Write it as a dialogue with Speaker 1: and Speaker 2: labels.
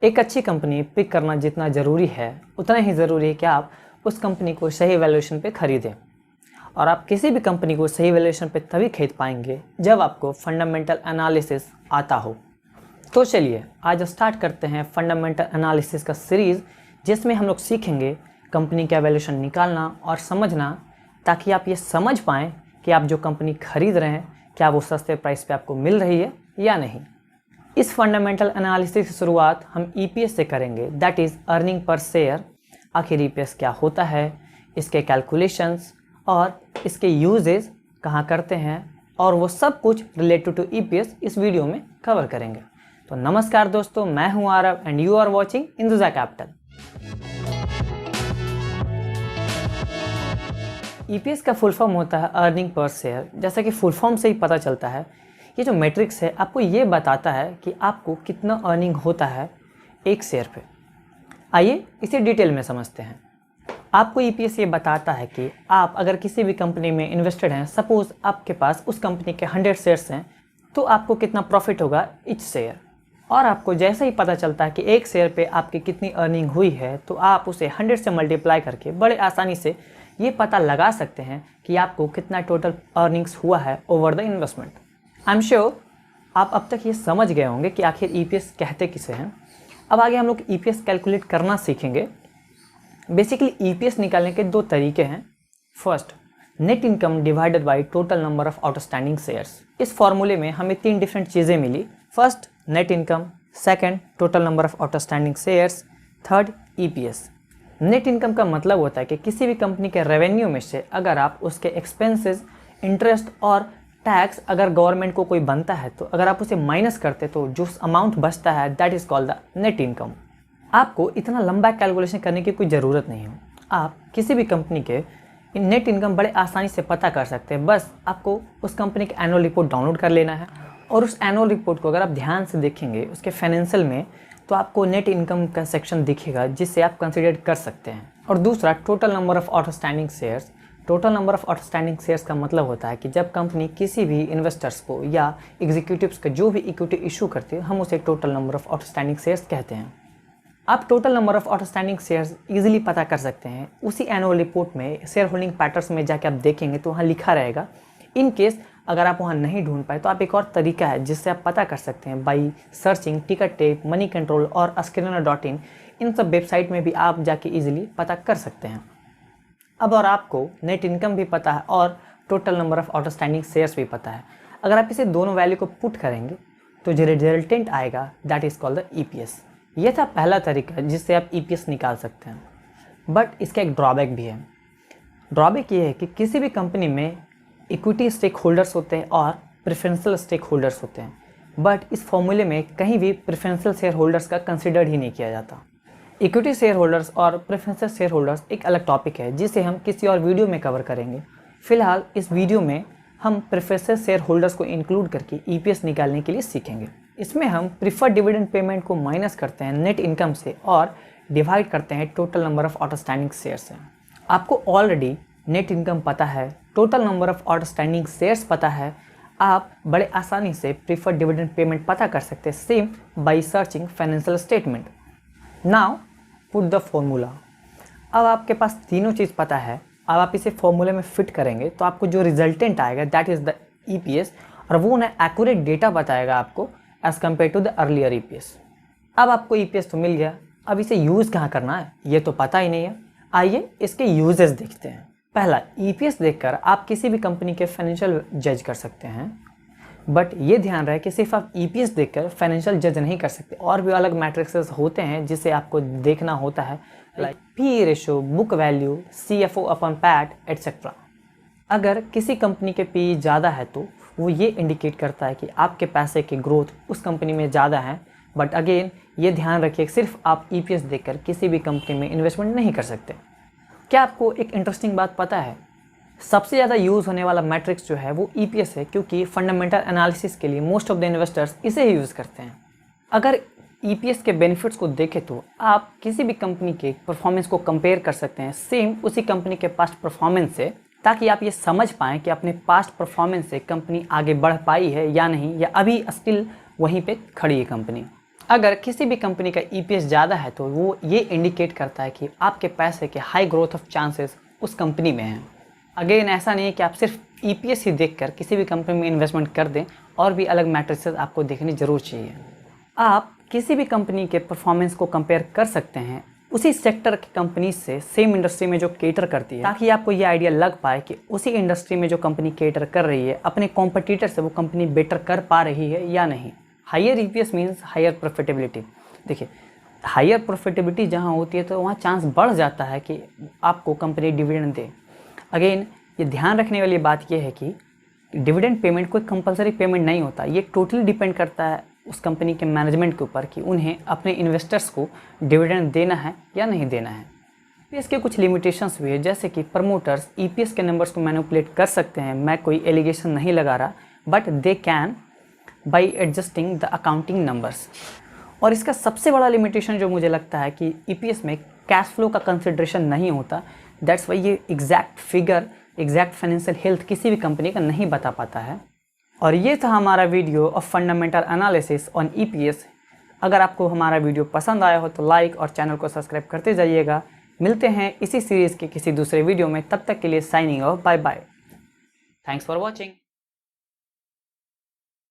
Speaker 1: एक अच्छी company pick करना जितना ज़रूरी है उतना ही ज़रूरी है कि आप उस कंपनी को सही वैल्यूएशन पे ख़रीदें। और आप किसी भी कंपनी को सही वैल्यूएशन पे तभी खरीद पाएंगे जब आपको फंडामेंटल एनालिसिस आता हो। तो चलिए आज स्टार्ट करते हैं फंडामेंटल एनालिसिस का सीरीज़, जिसमें हम लोग सीखेंगे कंपनी का वैल्यूएशन निकालना और समझना, ताकि आप ये समझ पाएँ कि आप जो कंपनी खरीद रहे हैं क्या वो सस्ते प्राइस पे आपको मिल रही है या नहीं। इस फंडामेंटल एनालिसिस की शुरुआत हम ईपीएस से करेंगे, that is earning per share. आखिर ईपीएस क्या होता है, इसके कैलकुलेशंस और इसके यूजेस कहाँ करते हैं, और वो सब कुछ रिलेटेड टू ईपीएस इस वीडियो में कवर करेंगे। तो नमस्कार दोस्तों, मैं हूँ Aarav and you are watching Induja Capital. EPS का फुल फॉर्म होता है अर्निंग पर शेयर। जैसा कि फुल फॉर्म से ही पता चलता है, ये जो मैट्रिक्स है आपको ये बताता है कि आपको कितना अर्निंग होता है एक शेयर पे। आइए इसे डिटेल में समझते हैं। आपको ईपीएस ये बताता है कि आप अगर किसी भी कंपनी में इन्वेस्टेड हैं, सपोज़ आपके पास उस कंपनी के 100 शेयर्स हैं, तो आपको कितना प्रॉफिट होगा ईच शेयर। और आपको जैसे ही पता चलता है कि एक शेयर पे आपकी कितनी अर्निंग हुई है, तो आप उसे 100 से मल्टीप्लाई करके बड़े आसानी से ये पता लगा सकते हैं कि आपको कितना टोटल अर्निंग्स हुआ है over the investment. I am sure आप अब तक ये समझ गए होंगे कि आखिर ईपीएस कहते किसे हैं। अब आगे हम लोग ईपीएस कैलकुलेट करना सीखेंगे। बेसिकली ईपीएस निकालने के दो तरीके हैं। First, net income divided by total number of outstanding shares. इस फॉर्मूले में हमें 3 डिफरेंट चीज़ें मिली। First net income, second total number of outstanding shares, third EPS. Net income का मतलब होता है कि किसी भी कंपनी के रेवेन्यू में से अगर आप उसके एक्सपेंसेस, इंटरेस्ट और टैक्स अगर गवर्नमेंट को कोई बनता है, तो अगर आप उसे माइनस करते तो जो अमाउंट बचता है that is called the net income. आपको इतना लंबा कैलकुलेशन करने की कोई ज़रूरत नहीं है। आप किसी भी कंपनी के नेट इनकम बड़े आसानी से पता कर सकते हैं। बस आपको उस कंपनी का एनुअल रिपोर्ट डाउनलोड कर लेना है, और उस एनुअल रिपोर्ट को अगर आप ध्यान से देखेंगे उसके फाइनेंशियल में, तो आपको नेट इनकम का सेक्शन दिखेगा जिससे आप कंसिडर कर सकते हैं। और दूसरा total number of outstanding shares. Total number of outstanding shares का मतलब होता है कि जब कंपनी किसी भी इन्वेस्टर्स को या एग्जीक्यूटिव्स का जो भी इक्विटी इशू करती है, हम उसे total number of outstanding shares कहते हैं। आप total number of outstanding shares easily पता कर सकते हैं। उसी एनुअल रिपोर्ट में शेयर होल्डिंग पैटर्न्स में जाके आप देखेंगे तो वहाँ लिखा रहेगा। इन केस अगर आप वहाँ नहीं ढूंढ पाए तो आप एक और तरीका है जिससे आप पता कर सकते हैं by searching ticker tape, money control और स्क्रीनर.in। इन सब वेबसाइट में भी आप जाके इजीली पता कर सकते हैं। अब और आपको नेट इनकम भी पता है और total number of outstanding shares भी पता है। अगर आप इसे दोनों वैल्यू को पुट करेंगे तो जो रिजल्टेंट आएगा that is called the EPS. ये था पहला तरीका जिससे आप ईपीएस निकाल सकते हैं। बट इसका एक ड्रॉबैक भी है। ड्रॉबैक ये है कि किसी भी कंपनी में इक्विटी स्टेक होल्डर्स होते हैं और प्रेफरेंशियल स्टेक होल्डर्स होते हैं, बट इस फॉर्मूले में कहीं भी प्रेफरेंशियल शेयर होल्डर्स का कंसिडर ही नहीं किया जाता। इक्विटी शेयर होल्डर्स और प्रेफरेंशियल शेयर होल्डर्स एक अलग टॉपिक है जिसे हम किसी और वीडियो में कवर करेंगे। फिलहाल इस वीडियो में हम प्रेफरेंशियल शेयर होल्डर्स को इंक्लूड करके ईपीएस निकालने के लिए सीखेंगे। इसमें हम प्रीफर्ड डिविडेंड पेमेंट को माइनस करते हैं नेट इनकम से और डिवाइड करते हैं total number of outstanding shares से। आपको ऑलरेडी नेट इनकम पता है, total number of outstanding shares पता है, आप बड़े आसानी से प्रीफर्ड डिविडेंड पेमेंट पता कर सकते हैं same by searching financial statement. Now put the formula. अब आपके पास तीनों चीज़ पता है। अब आप इसे फॉर्मूले में फिट करेंगे तो आपको जो रिजल्टेंट आएगा दैट इज़ द ईपीएस, और वो ना एक्यूरेट डेटा बताएगा आपको as compared to the earlier EPS. अब आपको ईपीएस तो मिल गया, अब इसे यूज़ कहाँ करना है ये तो पता ही नहीं है। आइए इसके यूजेस देखते हैं। पहला, ईपीएस देखकर आप किसी भी कंपनी के फाइनेंशियल जज कर सकते हैं, बट ये ध्यान रहे कि सिर्फ आप ईपीएस देखकर फाइनेंशियल जज नहीं कर सकते। और भी अलग मैट्रिक्स होते हैं जिसे आपको देखना होता है, like P ratio, book value, CFO upon PAT et cetera. अगर किसी कंपनी के पी ज़्यादा है तो वो ये इंडिकेट करता है कि आपके पैसे की ग्रोथ उस कंपनी में ज़्यादा है। बट अगेन ये ध्यान रखिए सिर्फ आप ईपीएस देखकर किसी भी कंपनी में इन्वेस्टमेंट नहीं कर सकते। क्या आपको एक इंटरेस्टिंग बात पता है? सबसे ज़्यादा यूज़ होने वाला मैट्रिक्स जो है वो ईपीएस है, क्योंकि फंडामेंटल एनालिसिस के लिए मोस्ट ऑफ द इन्वेस्टर्स इसे ही यूज़ करते हैं। अगर ईपीएस के बेनिफिट्स को देखें तो आप किसी भी कंपनी के परफॉर्मेंस को कंपेयर कर सकते हैं सेम उसी कंपनी के पास्ट परफॉर्मेंस से, ताकि आप ये समझ पाएँ कि अपने पास्ट परफॉर्मेंस से कंपनी आगे बढ़ पाई है या नहीं, या अभी स्टिल वहीं पे खड़ी है कंपनी। अगर किसी भी कंपनी का EPS ज़्यादा है तो वो ये इंडिकेट करता है कि आपके पैसे के हाई ग्रोथ ऑफ चांसेस उस कंपनी में हैं। अगेन ऐसा नहीं है कि आप सिर्फ EPS ही देखकर किसी भी कंपनी में इन्वेस्टमेंट कर दें, और भी अलग मैट्रिसेस आपको देखनी ज़रूर चाहिए। आप किसी भी कंपनी के परफॉर्मेंस को कंपेयर कर सकते हैं उसी सेक्टर की कंपनी से सेम इंडस्ट्री में जो केटर करती है, ताकि आपको ये आइडिया लग पाए कि उसी इंडस्ट्री में जो कंपनी केटर कर रही है अपने कॉम्पिटिटर से वो कंपनी बेटर कर पा रही है या नहीं। Higher EPS means higher profitability. देखिए, हायर प्रॉफिटेबिलिटी जहाँ होती है तो वहाँ चांस बढ़ जाता है कि आपको कंपनी डिविडेंड दे। अगेन ये ध्यान रखने वाली बात यह है कि डिविडेंड पेमेंट कोई कंपलसरी पेमेंट नहीं होता, ये टोटली डिपेंड करता है उस कंपनी के मैनेजमेंट के ऊपर कि उन्हें अपने इन्वेस्टर्स को डिविडेंड देना है या नहीं देना है। EPS के कुछ लिमिटेशंस भी है, जैसे कि प्रमोटर्स EPS के नंबर्स को मैनिपुलेट कर सकते हैं। मैं कोई एलिगेशन नहीं लगा रहा, but they can buy adjusting the accounting numbers. और इसका सबसे बड़ा लिमिटेशन जो मुझे लगता है कि EPS में कैश फ्लो का कंसिड्रेशन नहीं होता। दैट्स वाई ये exact figure, exact financial health किसी भी कंपनी का नहीं बता पाता है। और ये था हमारा video of fundamental analysis on EPS। अगर आपको हमारा वीडियो पसंद आया हो तो लाइक और चैनल को सब्सक्राइब करते जाइएगा। मिलते हैं इसी सीरीज़ के किसी दूसरे वीडियो में, तब तक के लिए signing off, bye bye. Thanks for watching.